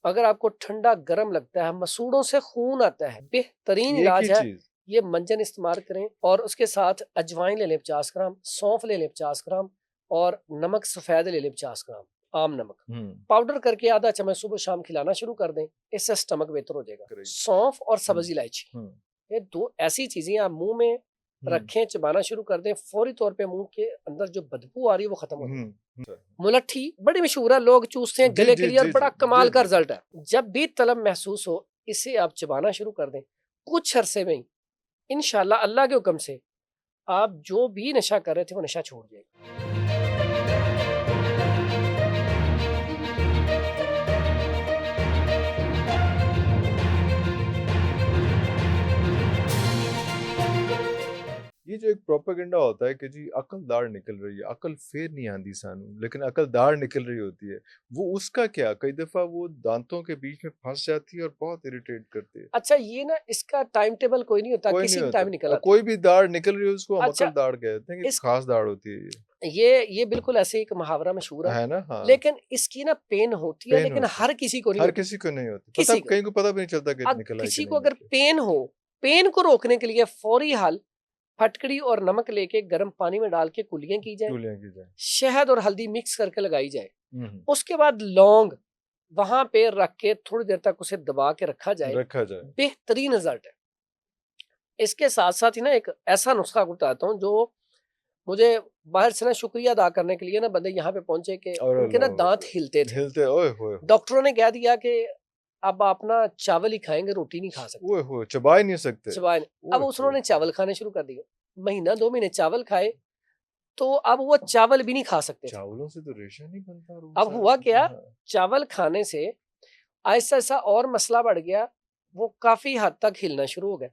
अगर आपको ठंडा गर्म लगता है, मसूड़ों से खून आता है, बेहतरीन एक इलाज ही है। चीज। ये मंजन इस्तेमाल करें और उसके साथ अजवाइन ले लें 50 ग्राम, सौंफ ले लें 50 ग्राम और नमक सफ़ेद ले लें 50 ग्राम, आम नमक। पाउडर करके आधा चम्मच सुबह शाम खिलाना शुरू कर दें, इससे स्टमक बेहतर हो जाएगा। ग्रेट। सौंफ और सब्ज़ इलायची, ये 2 ऐसी चीज़ें आप मुँह में रखें, चबाना शुरू कर दें, फौरी तौर पे मुँह के अंदर जो बदबू आ रही है वो खत्म हो जाएगी। मुलट्ठी बड़ी मशहूर है, लोग चूसते हैं जी गले के जी लिए और जी बड़ा जी कमाल जी का जी। रिजल्ट है। जब भी तलब महसूस हो, इसे आप चबाना शुरू कर दें, कुछ अरसे में ही इंशाल्लाह अल्लाह के हुक्म से आप जो भी नशा कर रहे थे वो नशा छोड़ जाएगा। ये जो एक प्रोपेगेंडा होता है कि जी अकलदार निकल रही है, अकल फेर नहीं आंदी सानू, लेकिन अकलदार निकल रही होती है, वो उसका क्या? कई दफा वो दांतों के बीच में फंस जाती है और बहुत इरिटेट करती है। अच्छा, ये ना इसका टाइम टेबल कोई नहीं होता, कोई नहीं किसी भी होता, टाइम निकल आती कोई भी दाढ़ निकल रही है उसको है। हम अच्छा, अकलदार कहते हैं कि इस खास दाढ़ होती है ये। ये बिल्कुल ऐसे एक मुहावरा मशहूर है, है ना? हाँ। लेकिन इसकी ना पेन होती है, पेन लेकिन होती है, हर किसी को नहीं हर होती। किसी को नहीं होती, पता किसी को कहीं को पता भी नहीं चलता कि अब निकल आई कि किसी नहीं को अगर निकली। पेन हो, पेन को रोकने के लिए फौरी हल फटकड़ी और नमक लेके गर्म पानी में डाल के कुलियां की जाए, चूलियां की जाए। शहद और हल्दी मिक्स करके लगाई जाए, हम्म। उसके बाद लौंग वहां पे रख के थोड़ी देर तक उसे दबा के रखा जाए, रखा जाए। बेहतरीन रिजल्ट है। इसके साथ साथ ही ना एक ऐसा नुस्खा बताता हूँ जो मुझे बाहर से ना शुक्रिया अदा करने के लिए ना बंदे यहाँ पे पहुंचे कि और उनके ना अल्लाह दांत हिलते अकबर, थे। हिलते, ओए होए होए, डॉक्टरों ने कह दिया कि अब आप ना चावल ही खाएंगे, रोटी नहीं खा सकते, ओए होए, चबा ही नहीं सकते। चबाए नहीं। अब ओए होए उन्होंने होए। चावल खाने शुरू कर दिए, महीना 2 महीने चावल खाए तो अब वो चावल भी नहीं खा सकते थे। चावलों से तो रेशा नहीं बनता और वो अब सारी हुआ चीजें। क्या, हाँ। चावल खाने से आहिस्ता आहिस्ता और मसला बढ़ गया, वो काफी हद तक हिलना शुरू हो गए।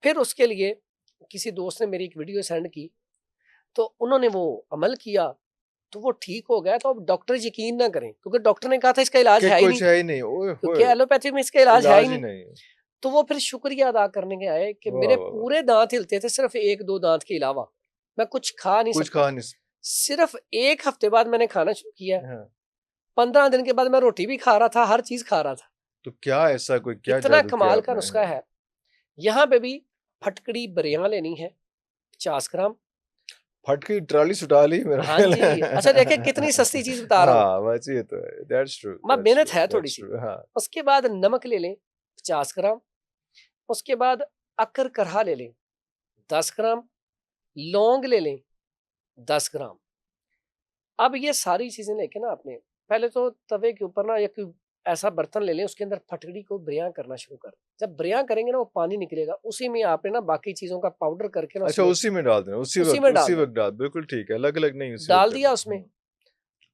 फिर उसके लिए किसी दोस्त ने मेरी एक वीडियो सेंड की, तो उन्होंने वो अमल किया, तो वो ठीक हो गया। तो अब डॉक्टर यकीन ना करें, क्योंकि डॉक्टर ने कहा था इसका इलाज कि है ही नहीं, कुछ है ही नहीं, ओए क्योंकि होए, एलोपैथी में इसका इलाज है ही इलाज ही नहीं। नहीं है। तो वो फिर शुक्रिया अदा करने के आए कि वाह मेरे वाह वाह। पूरे दांत हिलते थे, सिर्फ 1-2 दांत के अलावा मैं कुछ खा नहीं कुछ सकता खा था। नहीं सिर्फ 1 हफ्ते बाद मैंने खाना शुरू किया, हाँ। 15 दिन के बाद मैं रोटी भी खा रहा था, हर चीज खा रहा था। तो क्या ऐसा कोई क्या इतना जादू किया कमाल का आपने? नुस्खा हाँ। है। यहाँ पे भी फटकड़ी बरियां लेनी है 50 ग्राम। फटकी ट्रॉली सुटा ली मेरा हाँ ख्याल जी, अच्छा देखें कितनी सस्ती चीज बता रहा हूँ, हाँ, बस ये तो है, दैट्स ट्रू, मैं दैट्स मेहनत ट्रू, है थोड़ी दैट्स सी। ट्रू। हाँ। उसके बाद नमक ले लें 50 ग्राम। उसके बाद अकर करहा ले लें 10 ग्राम। लौंग ले लें 10 ग्राम। अब ये सारी चीजें लेके ना आपने पहले तो तवे के ऊपर ना एक ऐसा बर्तन ले लें, उसके अंदर फटकड़ी को बरियां करना शुरू कर। जब बरियां करेंगे ना वो पानी निकलेगा, उसी में आपने ना बाकी चीजों का पाउडर करके ना अच्छा, उसमें उसी में डाल देना, उसी में डाल उसी दें। वक्त डाल, बिल्कुल ठीक है, अलग अलग नहीं, उसी वक्त डाल करना। दिया उसमें।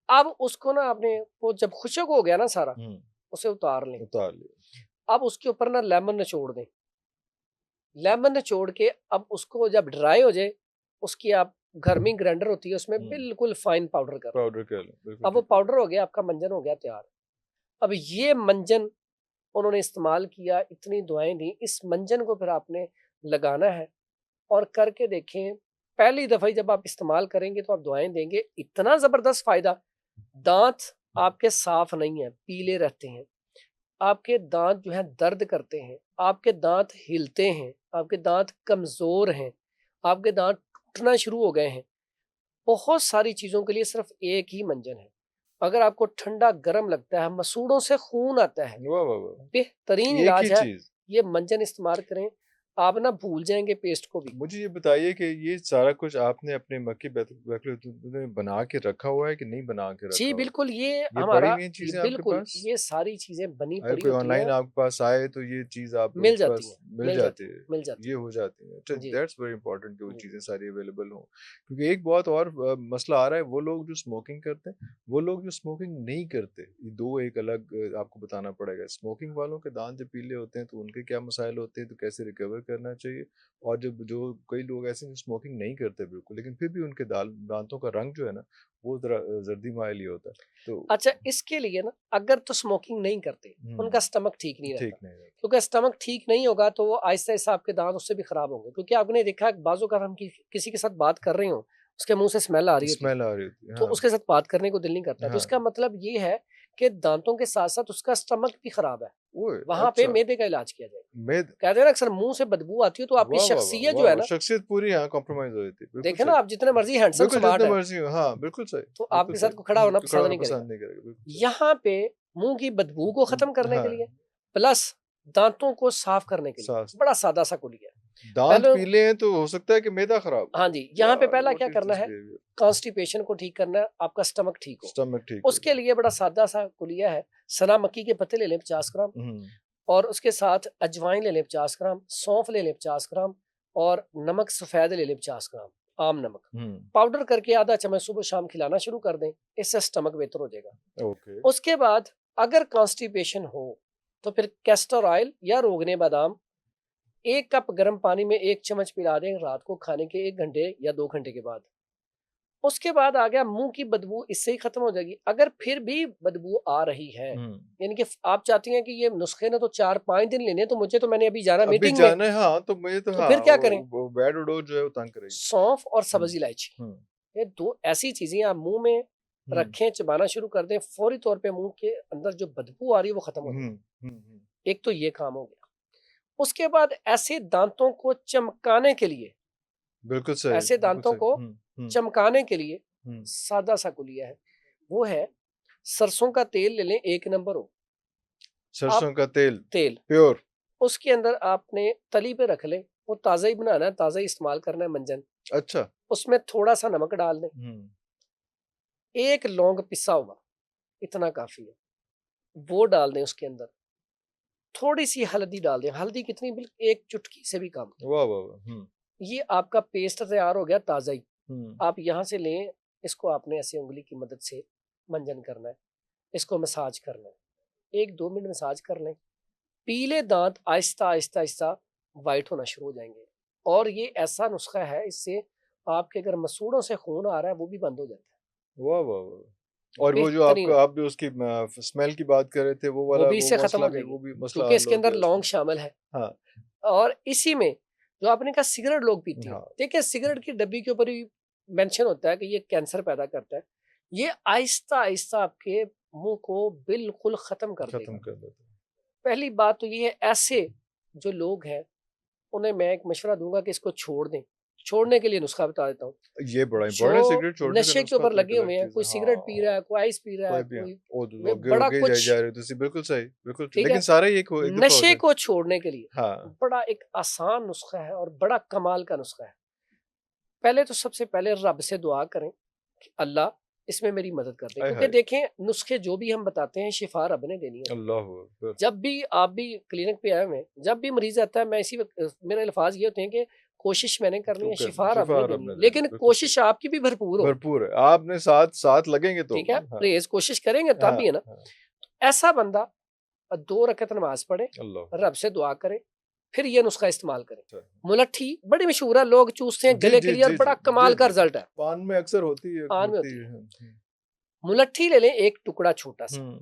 अब उसको ना आपने वो जब खुशक हो गया ना सारा, उसे उतार लें। उतार लिया। अब उसके ऊपर ना लेमन निचोड़ दें। लेमन निचोड़ के अब उसको जब ड्राई हो जाए, उसकी आप घर में ग्राइंडर होती है, उसमें बिल्कुल फाइन पाउडर कर लें। पाउडर कर लें, बिल्कुल अब वो ठीक है। पाउडर हो गया, आपका मंजन हो गया तैयार। अब ये मंजन उन्होंने इस्तेमाल किया, इतनी दुआएं दी, इस मंजन को फिर आपने लगाना है और करके देखें। पहली दफा ही जब आप इस्तेमाल करेंगे तो आप दुआएं देंगे, इतना जबरदस्त फायदा। दांत आपके साफ नहीं है, पीले रहते हैं, आपके दांत जो है दर्द करते हैं, आपके दांत हिलते हैं, आपके दांत कमजोर हैं, आपके दांत टूटना शुरू हो गए हैं। बहुत सारी चीजों के लिए सिर्फ एक ही मंजन है। अगर आपको ठंडा गर्म लगता है, मसूड़ों से खून आता है, वाह वाह वाह। बेहतरीन एक ही इलाज है। चीज। ये मंजन इस्तेमाल करें, आप ना भूल जाएंगे पेस्ट को भी। मुझे ये बताइए कि ये सारा कुछ आपने अपने मक्की में बना के रखा हुआ है कि नहीं बना के जी रखा हुआ? बिल्कुल, ये ये हमारा पड़ी हुई हैं ये चीजें आपके बिल्कुल पास? ये सारी चीजें बनी अगर पड़ी कोई होती ऑनलाइन हैं, आपके पास आए तो ये चीज आपके मिल जाती पास हैं, मिल जाती है, मिल जाती ये हो जाती है। अच्छा, हैं। जी दैट्स वेरी इंपॉर्टेंट कि वो जी। चीजें सारी अवेलेबल हों, क्योंकि एक बहुत और मसला आ रहा है, वो लोग जो स्मोकिंग करते हैं, वो लोग जो स्मोकिंग नहीं करते, ये दो एक अलग आपको बताना पड़ेगा। स्मोकिंग वालों के दांत जब पीले होते हैं तो उनके क्या मसाइल होते हैं, तो कैसे रिकवर करना चाहिए। और जब जो कई लोग ऐसे हैं जो स्मोकिंग नहीं करते बिल्कुल, लेकिन फिर भी उनके दांतों का रंग जो है ना, वो जरा जर्दी माइल ही होता है। तो अच्छा, इसके लिए ना अगर तो स्मोकिंग नहीं करते, उनका स्टमक ठीक नहीं रहता, ठीक नहीं रहता। क्योंकि स्टमक ठीक नहीं होगा तो वो आहिस्ता आहिस्ता आपके दांत उससे भी खराब होंगे। क्योंकि आपने देखा बाजू का हम किसी के साथ बात कर रहे हो, उसके मुंह से स्मेल आ रही होती है, स्मेल आ रही होती है, तो हाँ। उसके साथ बात करने को दिल नहीं करता। तो हाँ। इसका मतलब ये है कि दांतों के साथ साथ उसका स्टमक भी खराब है, ओए वहां पे अच्छा मैदे का इलाज किया जाएगा। मैं कहते हैं ना अक्सर मुंह से बदबू आती है तो आपकी वाह वाह वाह शख्सियत वाह जो है वाह ना, शख्सियत पूरी यहाँ कॉम्प्रोमाइज हो जाती है बिल्कुल देखे ना सही आप जितने मर्जी हैंडसम बिल्कुल स्मार्ट जितने है मर्जी हो हाँ बिल्कुल सही तो बिल्कुल आपके साथ सही को खड़ा होना पसंद खड़ा नहीं करेगा। पसंद नहीं करेगा बिल्कुल सही यहाँ पे मुंह की बदबू को खत्म करने के हाँ लिए प्लस दांतों को साफ करने के लिए सास बड़ा सादा सा कुलिया है। दांत पहले पीले हैं तो हो सकता है कि मैदा खराब हो हाँ जी, यहाँ पे यार पहला व्हाट क्या इज करना दिस है, बिहेवियर कॉन्स्टिपेशन को ठीक करना है, आपका स्टमक ठीक हो। स्टमक ठीक हो उसके लिए बड़ा सादा सा कुलिया है, सना मक्की के पत्ते ले लें 50 ग्राम, हम्म और उसके साथ अजवाइन ले लें 50 ग्राम, सौंफ ले लें 50 ग्राम, और नमक सफ़ेद ले लें 50 ग्राम, आम नमक हम्म पाउडर करके आधा चम्मच सुबह शाम खिलाना शुरू कर दें, इससे स्टमक बेहतर हो जाएगा। ओके उसके बाद अगर कॉन्स्टिपेशन हो तो फिर कैस्टर ऑयल या रोगने बादाम 1 कप गर्म पानी में 1 चम्मच पिला दें रात को खाने के 1 घंटे या 2 घंटे के बाद। उसके बाद आ गया मुंह की बदबू, इससे ही खत्म हो जाएगी। अगर फिर भी बदबू आ रही है, हम्म यानी कि आप चाहती हैं कि ये नुस्खे ने तो 4-5 दिन लेने, तो मुझे तो मैंने अभी जाना अभी मीटिंग में, जाना है हाँ तो मुझे तो तो हाँ फिर क्या करें? वो बैड ओडोर जो है वो तंग करेगी सौंफ और हम्म सब्ज़ इलायची, हम्म ये 2 ऐसी चीज़ें आप मुँह में हम्म रखें, चबाना शुरू कर दें, फौरी तौर पे मुँह के अंदर जो बदबू आ रही है वो खत्म हो हम्म जाएगी। हम्म एक तो ये काम हो गया। उसके बाद ऐसे दांतों को चमकाने के लिए, बिल्कुल सही ऐसे बिल्कुल दांतों सही को हम्म चमकाने के लिए हम्म सादा सा कुलिया है, वो है सरसों का तेल ले लें 1 नंबर हो। आप सरसों का तेल तेल प्योर उसके अंदर आपने तली पे रख लें, वो ताज़ा ही बनाना है, ताज़ा ही इस्तेमाल करना है मंजन। अच्छा उसमें थोड़ा-सा नमक डाल दें, हम्म 1 लौंग पिसा हुआ, इतना काफ़ी है, वो डाल दें उसके अंदर। थोड़ी-सी हल्दी डाल दें, हल्दी कितनी, बिल्कुल 1 चुटकी से भी कम। वाह वाह वाह ये आपका पेस्ट तैयार हो गया ताज़ा ही। हम्म आप यहाँ से लें, इसको आपने ऐसे उँगली की मदद से मंजन करना है, इसको मसाज करना है। 1-2 मिनट मसाज कर लें, पीले दांत आहिस्ता आहिस्ता आहिस्ता वाइट होना शुरू हो जाएंगे। और ये ऐसा नुस्खा है, इससे आपके अगर मसूड़ों से खून आ रहा है वो भी बंद हो जाता वाह वाह वाह और वो जो बेहतरीन, आपका आप जो उसकी स्मेल की बात कर रहे थे वो वो वाला भी वो इससे खत्म मसला हो भी जाएगी वो भी मसला क्योंकि हल इसके हो अंदर गया लौंग उसमें शामिल है। हाँ और इसी में जो आपने कहा सिगरेट लोग पीते हैं, हाँ देखिए सिगरेट की डब्बी के ऊपर भी मेंशन होता है कि ये कैंसर पैदा करता है। ये आहिस्ता आहिस्ता आपके मुंह को बिल्कुल खत्म कर खत्म देगा। कर देते पहली बात तो ये है, ऐसे जो लोग हैं उन्हें मैं एक मशवरा दूंगा कि इसको छोड़ दें। छोड़ने के लिए नुस्खा बता देता हूँ। हैं ये बड़ा जो इंपॉर्टेंट सिगरेट छोड़ने का नशे के नुस्खा ऊपर तो एक लगे अलग हुए हैं, चीज कोई है सिगरेट पी हाँ रहा है, कोई आइस पी रहा है, कोई भी कोई ओ बड़ा आगे कुछ, जा रहे हो तुसी बिल्कुल सही बिल्कुल ठीक लेकिन है। सारे एक दफा हो नशे जाए को छोड़ने के लिए हाँ बड़ा एक आसान नुस्खा है और बड़ा कमाल का नुस्खा है। पहले तो सबसे पहले रब से दुआ करें कि अल्लाह इसमें मेरी मदद कर दे, हाय क्योंकि हाय देखें नुस्खे जो भी हम बताते हैं शिफा रब ने देनी होती है। अल्लाह अकबर जब भी आप भी क्लिनिक पे आए हुए हैं, जब भी मरीज आता है, मैं इसी वक्त मेरे अल्फाज ये होते हैं कि कोशिश मैंने करनी है, शिफा रब ने शिफा रब देनी ने है, देनी लेकिन बिल्कुल सही कोशिश आपकी भी भरपूर हो। भरपूर है आपने साथ साथ लगेंगे तो ठीक है, हाँ परहेज कोशिश करेंगे तब हाँ भी है ना। हाँ ऐसा बंदा 2 रकत नमाज पढ़े, अल्लाह रब से दुआ करे, फिर ये नुस्खा इस्तेमाल करें। अच्छा मुलट्ठी बड़ी मशहूर है, लोग चूसते हैं जी गले के जी लिए और जी बड़ा जी कमाल जी का जी रिजल्ट है। पान में अक्सर पान में होती होती है। है मुलट्ठी ले लें 1 टुकड़ा छोटा सा, हम्म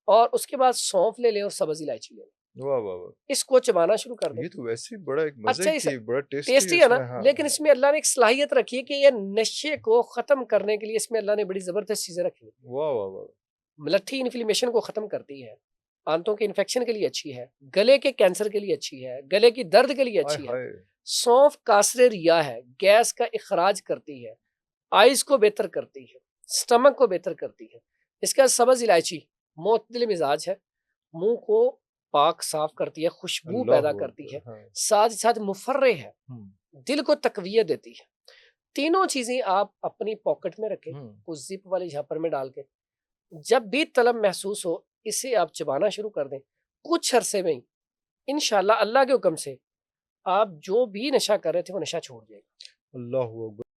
और उसके बाद सौंफ ले लें और सब्ज़ इलायची ले लें। वाह वाह वाह इसको चबाना शुरू कर दें। ये तो वैसे ही बड़ा एक अच्छा, मजे इस की बड़ा टेस्टी टेस्टी है ना, इसमें हाँ लेकिन इसमें अल्लाह ने एक सलाहियत रखी है कि ये नशे को खत्म करने के लिए इसमें अल्लाह ने बड़ी जबरदस्त चीजें रखी हैं। वाह वाह वाह मुलट्ठी इन्फ्लेमेशन को खत्म करती है, आंतों के इन्फेक्शन के लिए अच्छी है, गले के कैंसर के लिए अच्छी है, गले की दर्द के लिए हाय अच्छी है। हाय सौंफ कासरे रिया है, गैस का इखराज करती है, आइज को बेहतर करती है, स्टमक को बेहतर करती है। इसका सब्ज़ इलायची मोतदिल मिजाज है, मुंह को पाक साफ करती है, खुशबू अल्लाह पैदा करती अकबर है, हाँ साथ ही साथ मुफर्रे है, हम्म दिल को तकवीयत देती है। तीनों चीजें आप अपनी पॉकेट में रखें, हम्म उस जिप वाली झापर में डाल के, जब भी तलब महसूस हो इसे आप चबाना शुरू कर दें। कुछ अरसे में ही इंशाल्लाह अल्लाह के हुक्म से आप जो भी नशा कर रहे थे वो नशा छोड़ जाएगा। अल्लाह अकबर